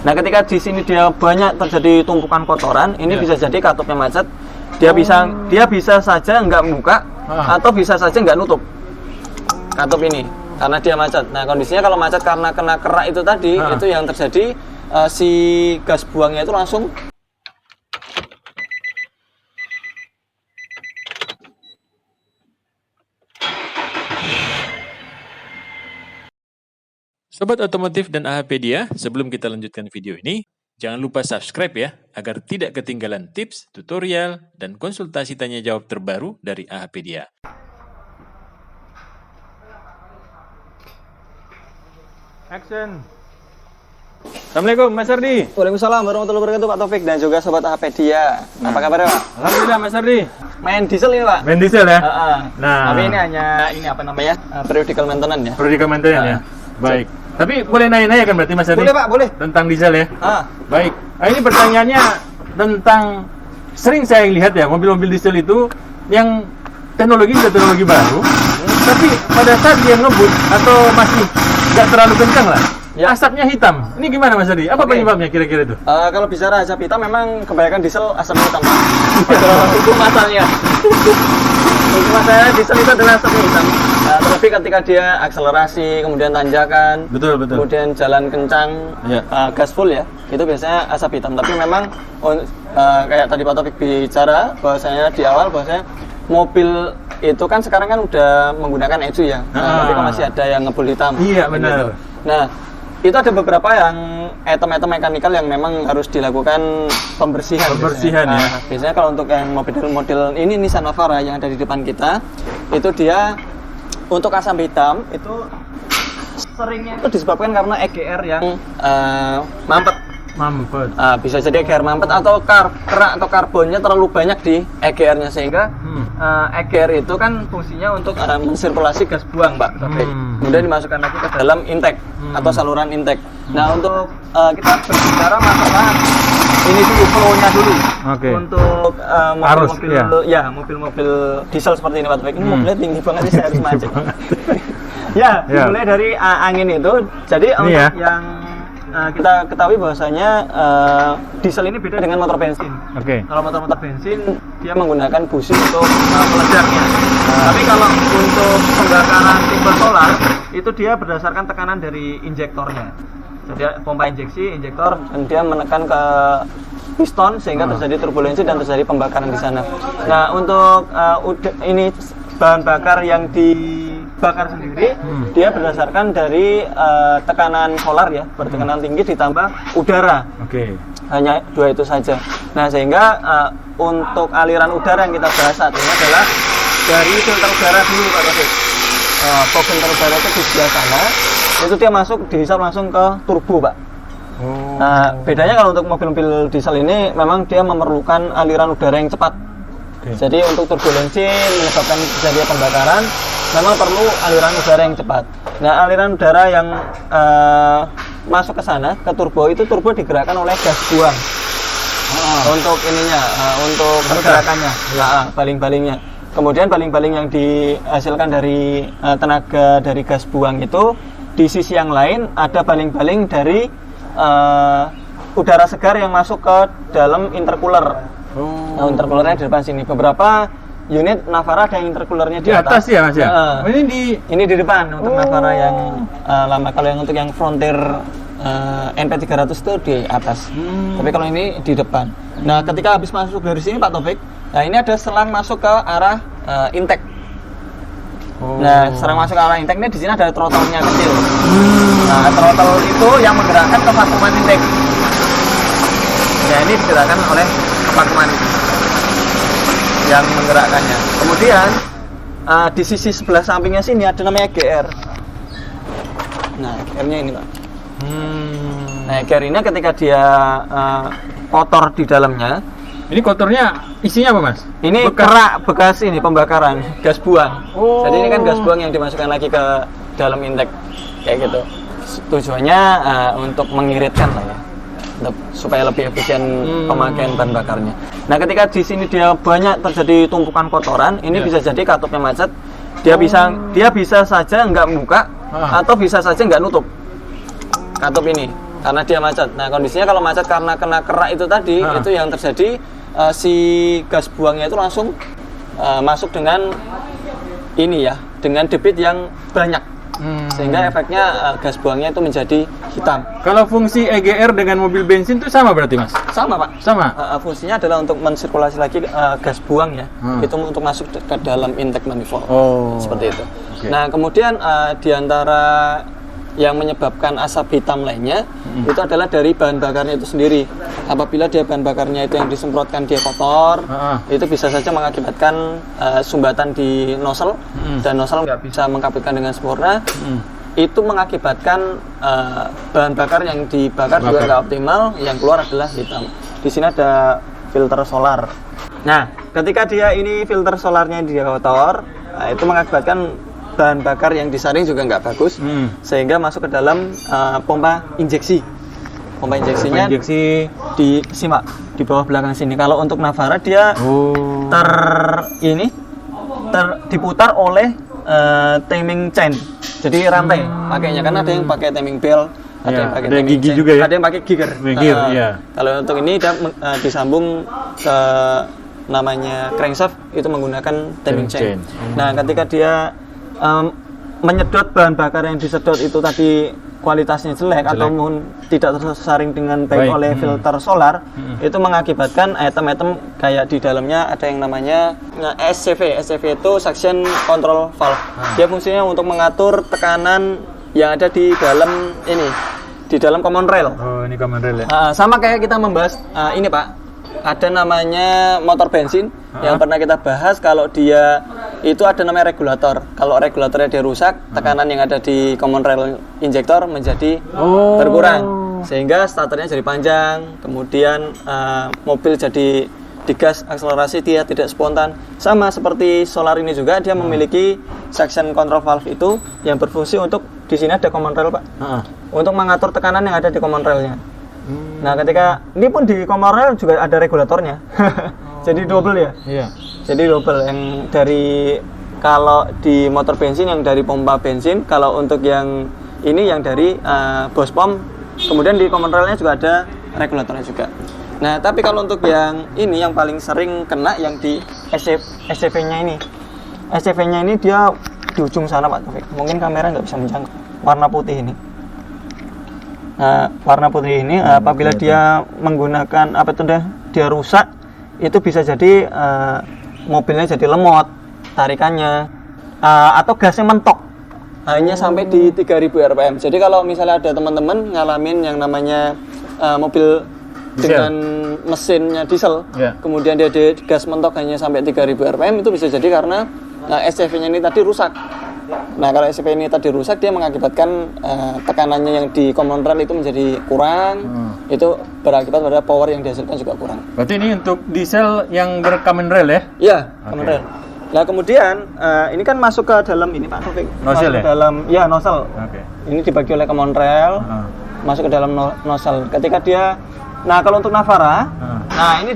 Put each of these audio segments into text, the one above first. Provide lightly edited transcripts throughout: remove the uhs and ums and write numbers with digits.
Nah, ketika di sini dia banyak terjadi tumpukan kotoran, ini bisa jadi katupnya macet. Dia bisa saja nggak buka atau bisa saja nggak nutup katup ini karena dia macet. Nah, kondisinya kalau macet karena kena kerak itu tadi, itu yang terjadi si gas buangnya itu langsung. Sobat Otomotif dan AHPedia, sebelum kita lanjutkan video ini, jangan lupa subscribe ya, agar tidak ketinggalan tips, tutorial, dan konsultasi tanya jawab terbaru dari AHPedia. Action. Assalamualaikum Mas Ardi. Waalaikumsalam warahmatullahi wabarakatuh Pak Taufik dan juga Sobat AHPedia. Apa kabar Pak? Alhamdulillah Mas Ardi. Main diesel ini Pak? Main diesel ya? Nah, tapi ini hanya apa namanya? Periodical maintenance ya? Periodical maintenance ya? Baik. Tapi boleh nanya-nanya kan berarti Mas Ardi? Boleh Pak, boleh. Tentang diesel ya? Baik. Ini pertanyaannya tentang, sering saya lihat ya mobil-mobil diesel itu yang teknologi baru, tapi pada saat dia ngebut atau masih nggak terlalu kencang lah, asapnya hitam. Ini gimana Mas Ardi? Apa penyebabnya kira-kira itu? Kalau bicara asap hitam, memang kebanyakan diesel asap hitam Pak. Itu masalahnya. Untuk masalahnya diesel itu adalah asap hitam. Terlebih ketika dia akselerasi, kemudian tanjakan, kemudian jalan kencang, gas full ya, itu biasanya asap hitam. Tapi memang kayak tadi Pak Taufik bicara bahwasanya di awal bahwasanya mobil itu kan sekarang kan udah menggunakan ECU ya, tapi kan masih ada yang ngebul hitam. Iya benar. Gitu. Nah, itu ada beberapa yang item-item mekanikal yang memang harus dilakukan pembersihan. Biasanya. Ya. Biasanya kalau untuk yang model ini Nissan Navara yang ada di depan kita, itu dia untuk asap hitam itu seringnya itu disebabkan karena EGR yang mampet. Bisa jadi EGR mampet atau kerak atau karbonnya terlalu banyak di EGR-nya sehingga EGR itu kan fungsinya untuk mensirkulasi gas buang Pak. Kemudian dimasukkan lagi ke dalam intake atau saluran intake. Nah, untuk kita berbicara masalah ini dulu flow-nya dulu. Untuk mobil-mobil diesel seperti ini Pak Taufik. Ini mobilnya tinggi banget sih, saya harus mancing. Dimulai dari angin itu. Jadi untuk yang kita ketahui bahwasanya diesel ini beda dengan motor bensin. Kalau motor bensin dia menggunakan busi untuk meledaknya. Tapi kalau untuk pembakaran tipe solar itu dia berdasarkan tekanan dari injektornya. Jadi pompa injeksi, injektor, dan dia menekan ke piston sehingga terjadi turbulensi dan terjadi pembakaran di sana. Nah, untuk ini bahan bakar yang dibakar sendiri, dia berdasarkan dari tekanan solar ya, bertekanan tinggi ditambah udara. Hanya dua itu saja. Nah, sehingga untuk aliran udara yang kita bahas saat ini adalah dari filter udara dulu Pak Taufik. Filter udara itu di sebelah sana, itu dia masuk dihisap langsung ke turbo Pak. Nah, bedanya kalau untuk mobil-mobil diesel ini memang dia memerlukan aliran udara yang cepat. Jadi untuk turbulensi menyebabkan terjadinya pembakaran memang perlu aliran udara yang cepat. Nah, aliran udara yang masuk ke sana ke turbo itu turbo digerakkan oleh gas buang. Untuk ininya, untuk pergerakannya, baling-balingnya. Kemudian baling-baling yang dihasilkan dari tenaga dari gas buang itu di sisi yang lain ada baling-baling dari udara segar yang masuk ke dalam intercooler. Nah, intercoolernya di depan sini. Beberapa unit Navara ada yang intercoolernya di atas ya Mas ya. Ini di depan untuk Navara yang lama. Kalau yang untuk yang Frontier NP300 itu di atas. Tapi kalau ini di depan. Nah, ketika habis masuk dari sini Pak Taufik, nah ini ada selang masuk ke arah intake. Nah, selang masuk ke arah intake ini di sini ada throttle-nya kecil. Nah, throttle itu yang menggerakkan ke vakuum intake. Nah, ini digerakkan oleh vakuum yang menggerakkannya. Kemudian di sisi sebelah sampingnya sini ada namanya GR. Nah, GR-nya ini Pak. Nah, GR ini ketika dia kotor di dalamnya. Ini kotornya isinya apa Mas? Ini kerak bekas ini pembakaran gas buang. Jadi ini kan gas buang yang dimasukkan lagi ke dalam intake kayak gitu. Tujuannya untuk mengiritkan lah ya, supaya lebih efisien pemakaian bahan bakarnya. Nah, ketika di sini dia banyak terjadi tumpukan kotoran, ini bisa jadi katupnya macet. Dia bisa saja nggak buka atau bisa saja nggak nutup katup ini. Karena dia macet. Nah, kondisinya kalau macet karena kena kerak itu tadi, itu yang terjadi si gas buangnya itu langsung masuk dengan ini ya, dengan debit yang banyak. Sehingga efeknya gas buangnya itu menjadi hitam. Kalau fungsi EGR dengan mobil bensin itu sama berarti, Mas? Sama, Pak. Sama? Fungsinya adalah untuk mensirkulasi lagi gas buang ya. Itu untuk masuk ke dalam intake manifold. Seperti itu. Okay. Nah, kemudian di antara yang menyebabkan asap hitam lainnya itu adalah dari bahan bakarnya itu sendiri. Apabila dia bahan bakarnya itu yang disemprotkan dia kotor, itu bisa saja mengakibatkan sumbatan di nozzle dan nozzle nggak bisa mengkapitkan dengan sempurna. Itu mengakibatkan bahan bakar yang dibakar juga nggak optimal, yang keluar adalah hitam. Di sini ada filter solar. Nah, ketika dia ini filter solarnya dia kotor, itu mengakibatkan bahan bakar yang disaring juga nggak bagus, sehingga masuk ke dalam pompa injeksi. Pompa injeksinya di sini, Pak, di bawah belakang sini. Kalau untuk Navara dia diputar oleh timing chain. Jadi rantai pakainya, kan ada yang pakai timing belt, ada yang pakai gigi juga ya. Ada yang pakai gear. Kalau untuk ini dia disambung ke namanya crankshaft, itu menggunakan timing chain. Nah, ketika dia menyedot bahan bakar yang disedot itu tadi kualitasnya jelek ataupun tidak tersaring dengan baik oleh filter solar, itu mengakibatkan item-item kayak di dalamnya ada yang namanya SCV. SCV itu suction control valve. Dia fungsinya untuk mengatur tekanan yang ada di dalam ini, di dalam common rail. Oh, ini common rail ya. Sama kayak kita membahas ini, Pak. Ada namanya motor bensin yang pernah kita bahas. Kalau dia itu ada namanya regulator. Kalau regulatornya dia rusak, tekanan yang ada di common rail injektor menjadi berkurang, sehingga starternya jadi panjang. Kemudian mobil jadi digas akselerasi, dia tidak spontan. Sama seperti solar ini juga, dia memiliki suction control valve itu yang berfungsi untuk, di sini ada common rail, Pak, untuk mengatur tekanan yang ada di common railnya. Nah, ketika ini pun di common rail juga ada regulatornya. Jadi double ya. Jadi double yang dari, kalau di motor bensin yang dari pompa bensin, kalau untuk yang ini yang dari bos pom, kemudian di common railnya juga ada regulatornya juga. Nah, tapi kalau untuk yang ini yang paling sering kena yang di SCV-nya ini. SCV-nya ini dia di ujung sana, Pak Taufik. Mungkin kamera nggak bisa menjangkau. Warna putih ini. Nah, warna putih ini apabila dia menggunakan dia rusak, itu bisa jadi mobilnya jadi lemot tarikannya, atau gasnya mentok hanya sampai di 3000 rpm. Jadi kalau misalnya ada teman-teman ngalamin yang namanya mobil dengan mesinnya diesel, kemudian dia gas mentok hanya sampai 3000 rpm, itu bisa jadi karena SCV-nya ini tadi rusak. Nah, kalau SCV ini tadi rusak, dia mengakibatkan tekanannya yang di common rail itu menjadi kurang. Itu berakibat pada power yang dihasilkan juga kurang. Berarti ini untuk diesel yang bercommon rail ya? Iya, common rail. Nah, kemudian ini kan masuk ke dalam ini, Pak Taufik. Nozzle ya? Dalam, ya, nozzle. Ini dibagi oleh common rail, masuk ke dalam nozzle. Ketika dia, nah kalau untuk Navara, nah ini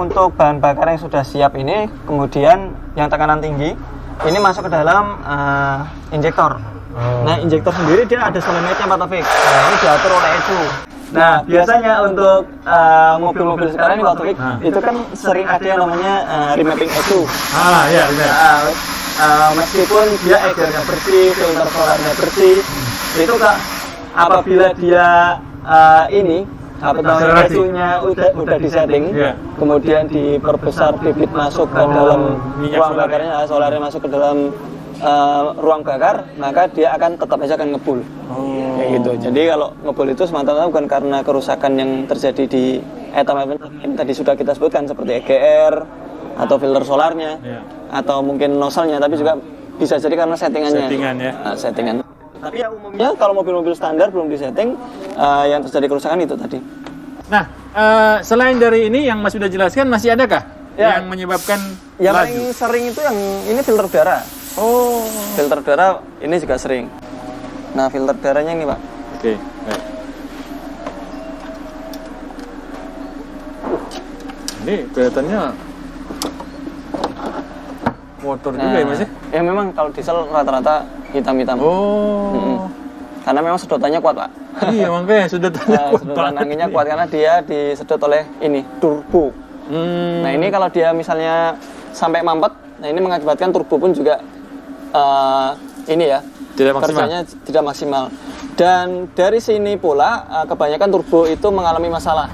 untuk bahan bakar yang sudah siap ini, kemudian yang tekanan tinggi, ini masuk ke dalam injektor. Nah, injektor sendiri dia ada solenoidnya, Pak Taufik. Nah, ini diatur oleh ECU. Nah, biasanya untuk mobil-mobil sekarang ini, Pak Taufik, itu kan sering ada yang namanya remapping ECU. Iya, meskipun dia EGR-nya bersih, filter solarnya bersih, itu apabila dia ECU-nya udah disetting, kemudian diperbesar bibit masuk ke dalam ruang bakarnya, solarnya masuk ke dalam ruang bakar, maka dia akan tetap aja akan ngebul. Kayak gitu. Jadi kalau ngebul itu semata-mata bukan karena kerusakan yang terjadi di item yang tadi sudah kita sebutkan seperti EGR atau filter solarnya, atau mungkin nozzle-nya, tapi juga bisa jadi karena settingannya. Settingan. Tapi ya umumnya kalau mobil-mobil standar belum disetting, yang terjadi kerusakan itu tadi. Nah, selain dari ini yang Mas sudah jelaskan, masih adakah yang menyebabkan yang laju? paling sering itu yang ini filter udara. Filter udara ini juga sering. Nah, filter udaranya ini, Pak. Baik. Ini kelihatannya motor juga ya, Mas ya? Ya memang kalau diesel rata-rata hitam-hitam. karena memang sedotannya kuat, Pak. Iya, makanya sedotannya kuat. Sedotan anginnya kuat karena dia disedot oleh ini turbo. Nah, ini kalau dia misalnya sampai mampet, nah ini mengakibatkan turbo pun juga ini ya, Tidak maksimal. kerjanya tidak maksimal. Dan dari sini pula kebanyakan turbo itu mengalami masalah.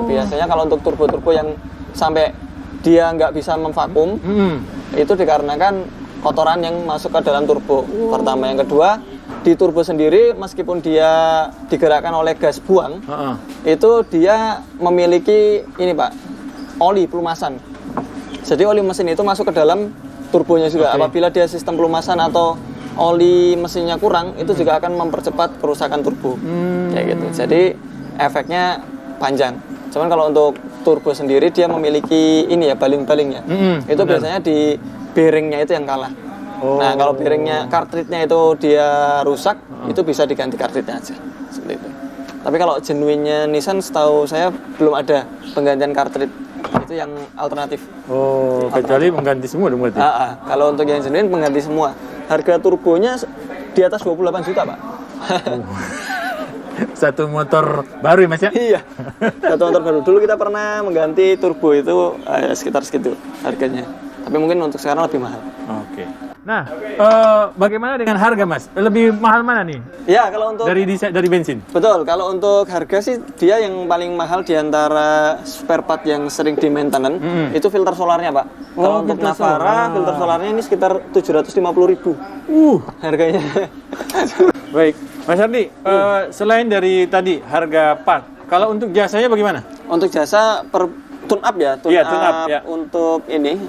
Biasanya kalau untuk turbo-turbo yang sampai dia nggak bisa memvakum, itu dikarenakan kotoran yang masuk ke dalam turbo. Pertama, yang kedua, di turbo sendiri meskipun dia digerakkan oleh gas buang, itu dia memiliki ini Pak, oli pelumasan. Jadi oli mesin itu masuk ke dalam turbonya juga. Apabila dia sistem pelumasan atau oli mesinnya kurang, itu juga akan mempercepat kerusakan turbo. Kayak gitu. Jadi efeknya panjang. Cuman kalau untuk turbo sendiri dia memiliki ini ya, baling-balingnya. Itu biasanya di bearingnya itu yang kalah. Nah, kalau bearingnya, cartridge-nya itu dia rusak, itu bisa diganti cartridge-nya aja. Seperti itu. Tapi kalau genuine-nya Nissan, setahu saya belum ada penggantian cartridge. Itu yang alternatif. Kecuali mengganti semua dong berarti? Kalau untuk yang genuine, mengganti semua. Harga turbonya di atas 28 juta, Pak. Satu motor baru ya Mas ya? Iya, satu motor baru. Dulu kita pernah mengganti turbo itu sekitar segitu harganya. Tapi mungkin untuk sekarang lebih mahal. Oke. Nah, bagaimana dengan harga Mas? Lebih mahal mana nih? Ya, kalau untuk Dari bensin? betul, kalau untuk harga sih dia yang paling mahal di antara spare part yang sering di maintenance itu filter solarnya, Pak. Kalau untuk Navara, filter solarnya ini sekitar 750.000 harganya. Baik, Mas Ardi, selain dari tadi harga part, kalau untuk jasanya bagaimana? Untuk jasa per tune up ya, tune Iya, up, tune up, ya. Untuk ini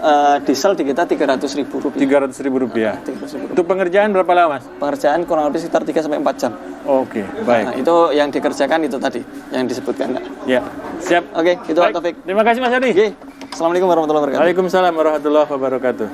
diesel di kita Rp300.000. Rp300.000. Rp300.000. Untuk pengerjaan berapa lama Mas? Pengerjaan kurang lebih sekitar 3-4 jam. Oke, baik. Nah, itu yang dikerjakan itu tadi, yang disebutkan. Ya, siap. Oke, itu Baik, Taufik. terima kasih Mas Ardi. Oke, Assalamualaikum warahmatullahi wabarakatuh. Waalaikumsalam warahmatullahi wabarakatuh.